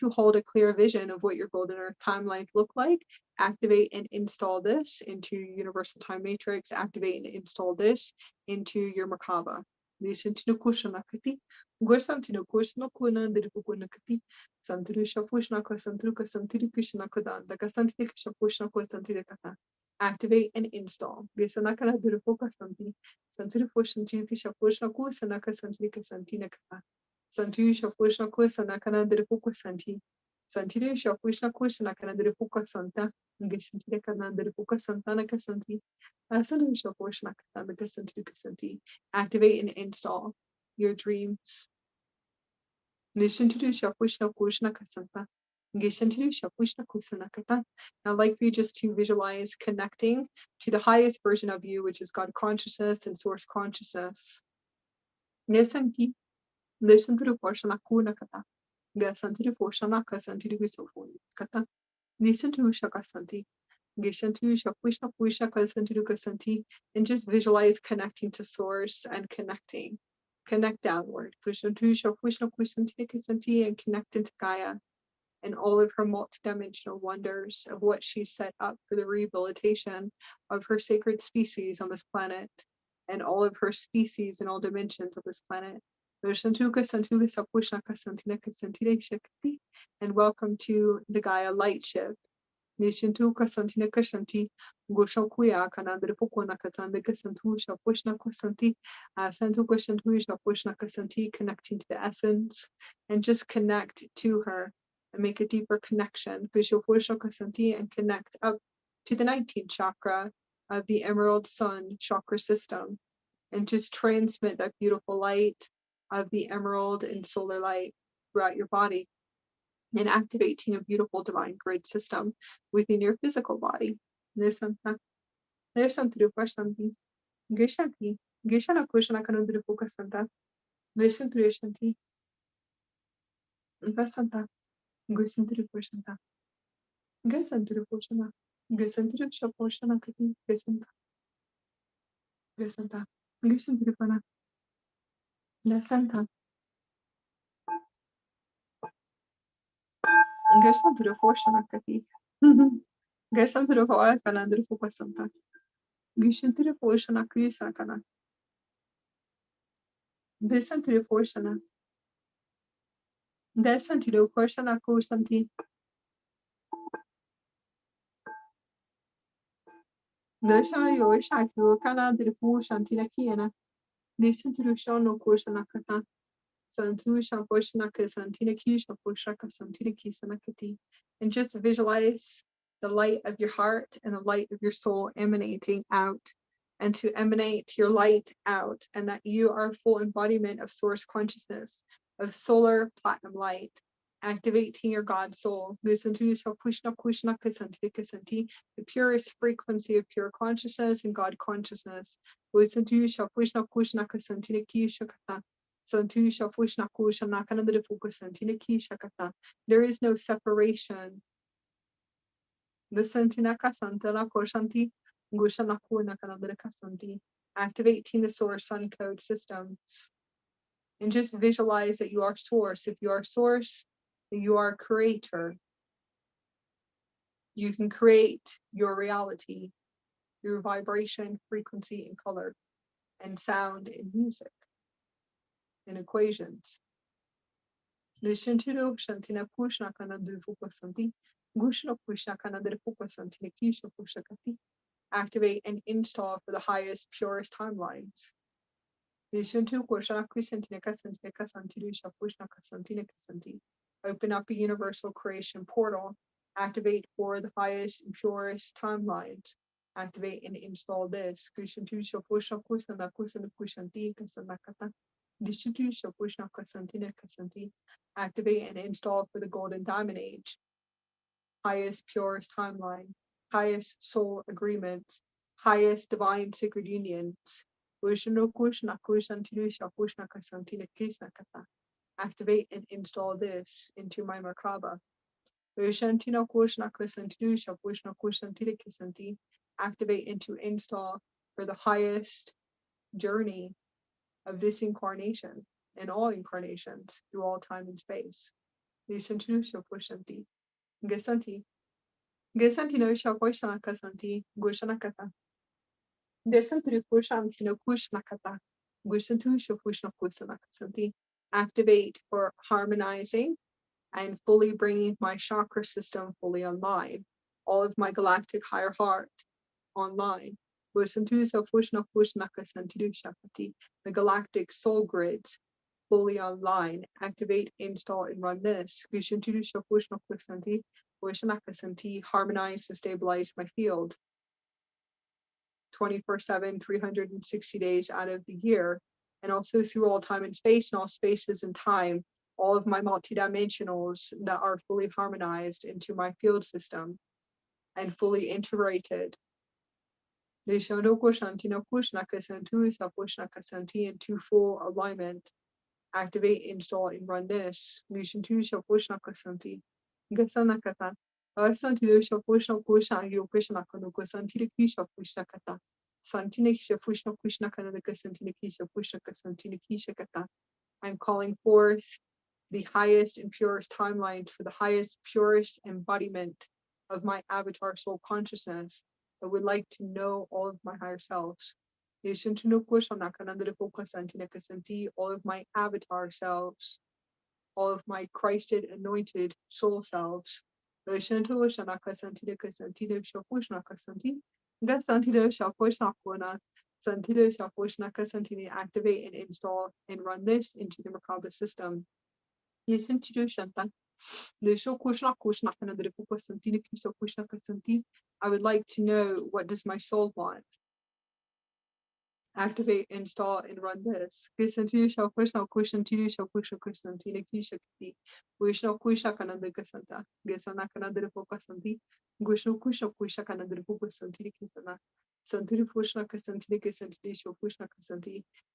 hold a clear vision of what your golden earth timelines look like, activate and install this into your universal time matrix, activate and install this into your Merkaba. Gursantino Kushno Kuna Dirpukunakati, Santrusha Pushnaka Santruka Santrikushna Kudan, the Kasantika Shapushna Kosantirikata. Activate and install. Gisanakana Dirpuka Santi, Santrifushanti Shapushna Kusanaka Santrika Santinaka. Santusha Pushna Kusanakana Dirpuka Santi. Santiru Shapushna Kusanakana Dirpuka Santa, Gisantikana Dirpuka Santanaka Santi. Asanusha Pushna Kataka Santrika Santi. Activate and install your dreams. Listen to the Shapushna Kushna Kasanta. Listen to the Shapushna Kusanakata. I'd like for you just to visualize connecting to the highest version of you, which is God consciousness and source consciousness. Listen to the Porshana Kunakata. Gasanti the Porshana Kasanti the Visofun. Listen to Shakasanti. Gishantu Shapushna Pusha Kasanti Kasanti. And just visualize connecting to source and connecting. Connect downward. Gishantu Shapushna Kusanti Kasanti and connect into Gaia and all of her multidimensional wonders of what she set up for the rehabilitation of her sacred species on this planet and all of her species in all dimensions of this planet. And welcome to the Gaia light shift. Nishintu Kasantina Kashanti, Goshokuya, Kanandripukuna Katanda Kasantu, Shapushna Kasanti, Santu Kashantu, Shapushna Kasanti, connecting to the essence, and just connect to her and make a deeper connection. Vishopushna Kasanti, and connect up to the 19th chakra of the Emerald Sun chakra system, and just transmit that beautiful light of the emerald and solar light throughout your body, and activating a beautiful divine grid system within your physical body. There's something to for something. Geshanti. Geshana Kushana Kanundru Fukasanta. Veshantri Shanti. Vasanta. Gusantri Pushanta. Gesantri Pushana. Gesantri Shaposhana Kati. Gesanta. Gesanta. Gesantri Pana. Dasanta. Gesantri Poshana Kati. Gesantri Hoa Kanandru Fukasanta. Gishantri Poshana Krisakana. Desantri Poshana. Desanti do Poshana Kusanti. Deshana Yoshaki Kanandri Fushantina Kiana. Desantri Shono Kushana Kata. Santusha Poshnaka Santina Kisha Poshaka Santina Kisanakati. And just visualize the light of your heart and the light of your soul emanating out, and to emanate your light out, and that you are full embodiment of source consciousness, of solar platinum light, activating your God soul. Listen to yourself, the purest frequency of pure consciousness and God consciousness. Listen to yourself, there is no separation. Activating the source sun code systems. And just visualize that you are source. If you are source, then you are creator. You can create your reality through vibration, frequency, and color, and sound and music, and equations. Activate and install for the highest, purest timelines. Open up a universal creation portal. Activate for the highest and purest timelines. Activate and install this. Activate and install for the golden diamond age. Highest, purest timeline. Highest soul agreements. Highest divine sacred unions. Activate and install this into my Merkaba. Activate and to install for the highest journey of this incarnation and all incarnations through all time and space. Gesanti no shaposhana kasanti, gushanakata. Desantri pushanti no kushnakata. Gusantu shapushna kusanakasanti. Activate for harmonizing and fully bringing my chakra system fully online. All of my galactic higher heart online. Gusantu shapushna kushnakasanti shakati. The galactic soul grids fully online. Activate, install, and run this. Harmonize and stabilize my field 24/7, 360 days out of the year, and also through all time and space and all spaces and time, all of my multidimensionals that are fully harmonized into my field system and fully integrated. Into full alignment. Activate, install, and run this. Gasanakata. Santido Shapushna Kusha, Yokushna Kanuka Kisha Pushakata. Santinikisha Pushna Kushna Kanaka Santinikisha Pushaka Santinikisha Kata. I'm calling forth the highest and purest timelines for the highest, purest embodiment of my avatar soul consciousness that would like to know all of my higher selves. All of my avatar selves, all of my Christed anointed soul selves. Activate, and install and run this into the Merkaba system. I would like to know, what does my soul want? Activate, install, and run this.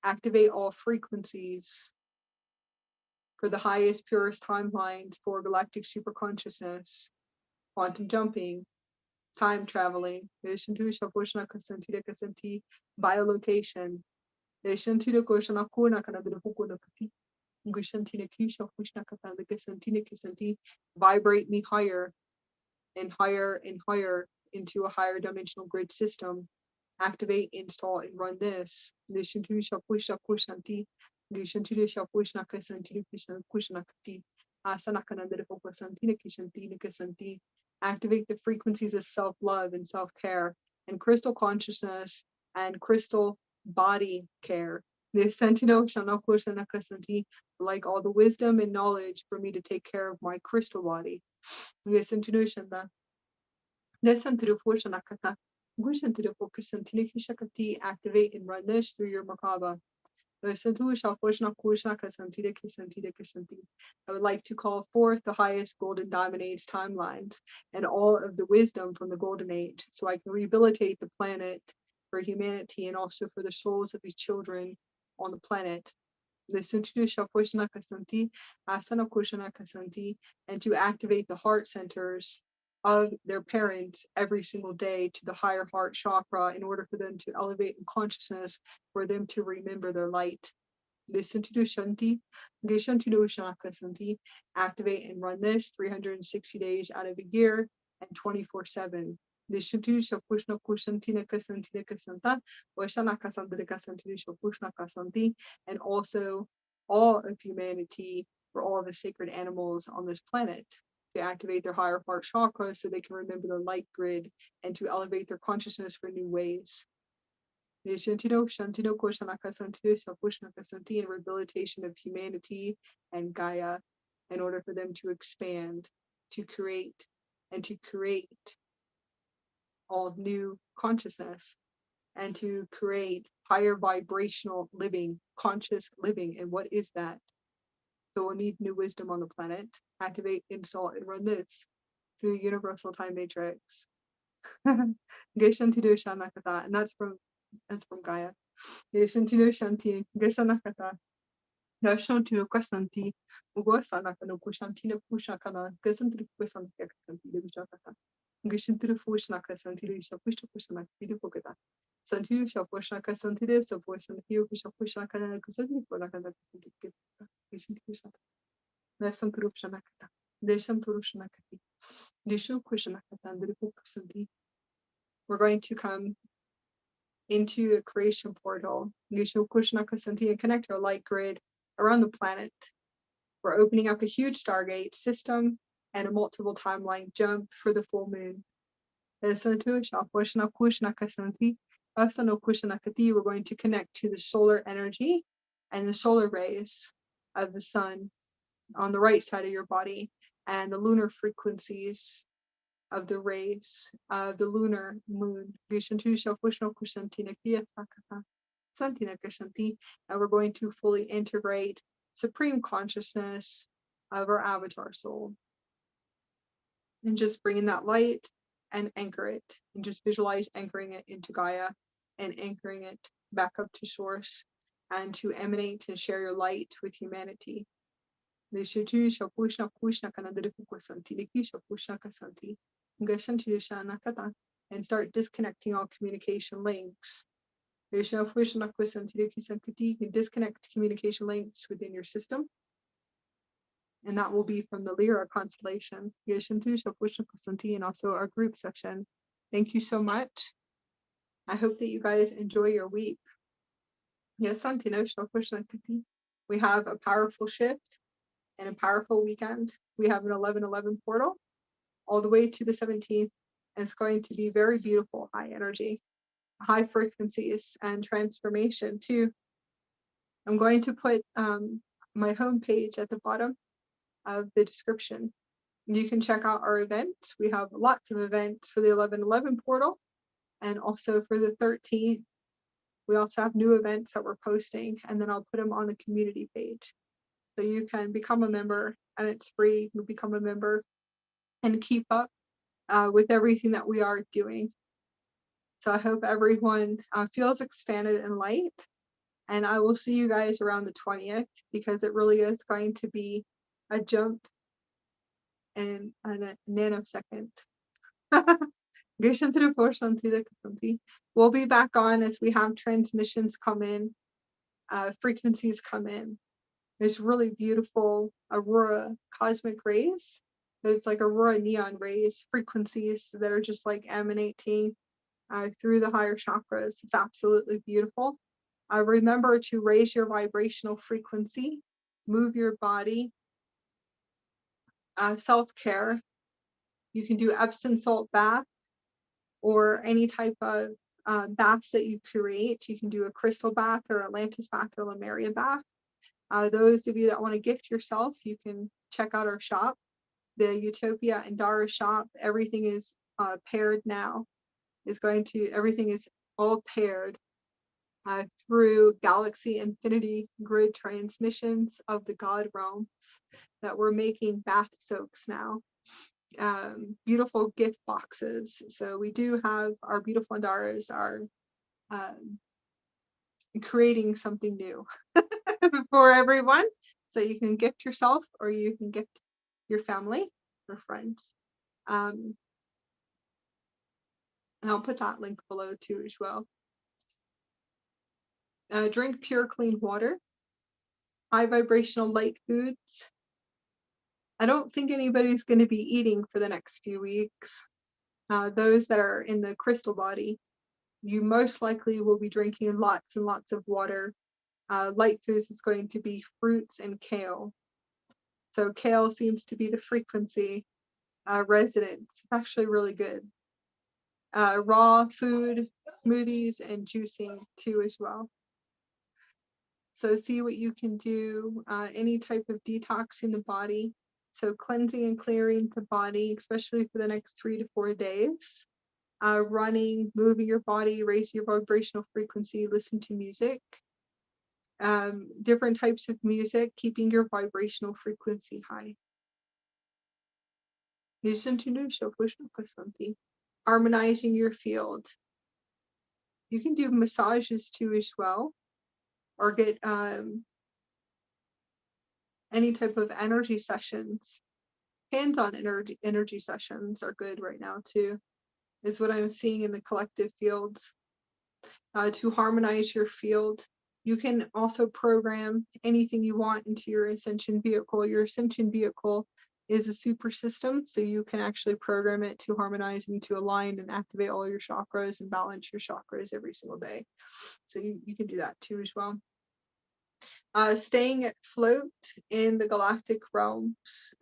Activate all frequencies for the highest, purest timelines for galactic superconsciousness, quantum jumping, time traveling, biolocation, vibrate me higher and higher and higher into a higher dimensional grid system. Activate, install, and run this. Activate the frequencies of self-love and self-care and crystal consciousness and crystal body care. Like all the wisdom and knowledge for me to take care of my crystal body. Listen to the force nakata. Listen to the focus and Shakati activate and run this through your Makaba. Listen to Shafoshna Kushna Kasantida Kisantida Kisanti. I would like to call forth the highest golden diamond age timelines and all of the wisdom from the golden age so I can rehabilitate the planet for humanity and also for the souls of these children on the planet. Listen to Shafoshna Kasanti, Asana Kushna Kasanti, and to activate the heart centers of their parents every single day to the higher heart chakra in order for them to elevate in consciousness, for them to remember their light. Listen to Shanti, Geshanti Shanaka Santi, activate and run this 360 days out of the year and 24/7. Listen to Shapushna Kushantina Kasantina Kasanta, Washanaka Santaka Kasantina Shapushna Kasanti, and also all of humanity for all the sacred animals on this planet to activate their higher heart chakra so they can remember their light grid and to elevate their consciousness for new ways. Shantino, Shantino, Koshanaka Santi, Sapushnaka Santi, and rehabilitation of humanity and Gaia in order for them to expand, to create, and to create all new consciousness and to create higher vibrational living, conscious living. And what is that? So we'll need new wisdom on the planet. Activate, install, and run this through the universal time matrix. Geshantido Shanakata, and that's from Gaia. Geshantido Shanti, Geshanakata. Geshantido Kwasanti, Ugosanaka no Kushantina Pushakana, Gesantri Kwasanti Kasanti, Visakata. Geshantido Fushnaka Santi, Shapushta Kushanak, Vidipokata. Santi Shapushaka Santi, Sapusan Hio, Shapushaka, Kasanti, Ponakata, Geshantido Lesson Kurushanakata. Deshan Turushanakati. Dishu Kushanakata, and the we're going to come into a creation portal, Nishu Kushanakasanti, and connect our light grid around the planet. We're opening up a huge Stargate system and a multiple timeline jump for the full moon. We're going to connect to the solar energy and the solar rays of the sun on the right side of your body and the lunar frequencies of the rays of the lunar moon. And we're going to fully integrate supreme consciousness of our avatar soul. And just bring in that light and anchor it. And just visualize anchoring it into Gaia and anchoring it back up to source and to emanate and share your light with humanity. And start disconnecting all communication links. You can disconnect communication links within your system, and that will be from the Lyra constellation, and also our group session. Thank you so much. I hope that you guys enjoy your week. We have a powerful shift and a powerful weekend. We have an 11/11 portal all the way to the 17th, and it's going to be very beautiful, high energy, high frequencies, and transformation too. I'm going to put my homepage at the bottom of the description. You can check out our events. We have lots of events for the 11/11 portal, and also for the 13th. We also have new events that we're posting, and then I'll put them on the community page. So you can become a member, and it's free. You become a member and keep up with everything that we are doing. So I hope everyone feels expanded and light. And I will see you guys around the 20th, because it really is going to be a jump in a nanosecond. We'll be back on as we have transmissions come in, frequencies come in. There's really beautiful Aroura cosmic rays. There's like Aroura neon rays, frequencies that are just like emanating through the higher chakras. It's absolutely beautiful. Remember to raise your vibrational frequency, move your body, self-care. You can do Epsom salt bath or any type of baths that you create. You can do a crystal bath or Atlantis bath or Lemuria bath. Those of you that want to gift yourself, you can check out our shop, the Utopia and Dara shop. Everything is paired now. Everything is all paired through galaxy infinity grid transmissions of the God realms that we're making bath soaks now. Beautiful gift boxes. So we do have our beautiful Andaras are creating something new for everyone. So you can gift yourself or you can gift your family or friends. And I'll put that link below too as well. Drink pure, clean water. High vibrational light foods. I don't think anybody's going to be eating for the next few weeks. Those that are in the crystal body, you most likely will be drinking lots and lots of water. Light foods is going to be fruits and kale. So kale seems to be the frequency resonance. It's actually really good. Raw food, smoothies, and juicing too as well. So see what you can do, any type of detox in the body. So cleansing and clearing the body, especially for the next 3 to 4 days. Running, moving your body, raise your vibrational frequency, listen to music. Different types of music, keeping your vibrational frequency high. Harmonizing your field. You can do massages too as well, or get any type of energy sessions. Hands-on energy sessions are good right now too, is what I'm seeing in the collective fields. To harmonize your field. You can also program anything you want into your Ascension vehicle. Your Ascension vehicle is a super system, so you can actually program it to harmonize and to align and activate all your chakras and balance your chakras every single day. So you can do that too as well. Staying afloat in the galactic realms.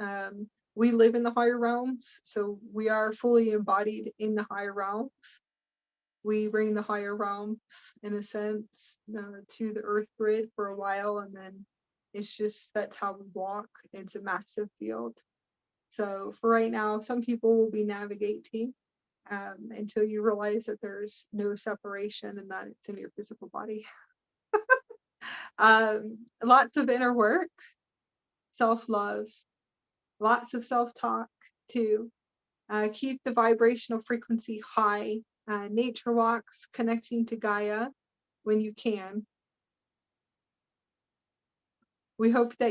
We live in the higher realms, so we are fully embodied in the higher realms. We bring the higher realms, in a sense, to the earth grid for a while, and then that's how we walk. It's a massive field. So for right now, some people will be navigating until you realize that there's no separation and that it's in your physical body. Lots of inner work, self-love, lots of self-talk too. Keep the vibrational frequency high. Nature walks, connecting to Gaia when you can. We hope that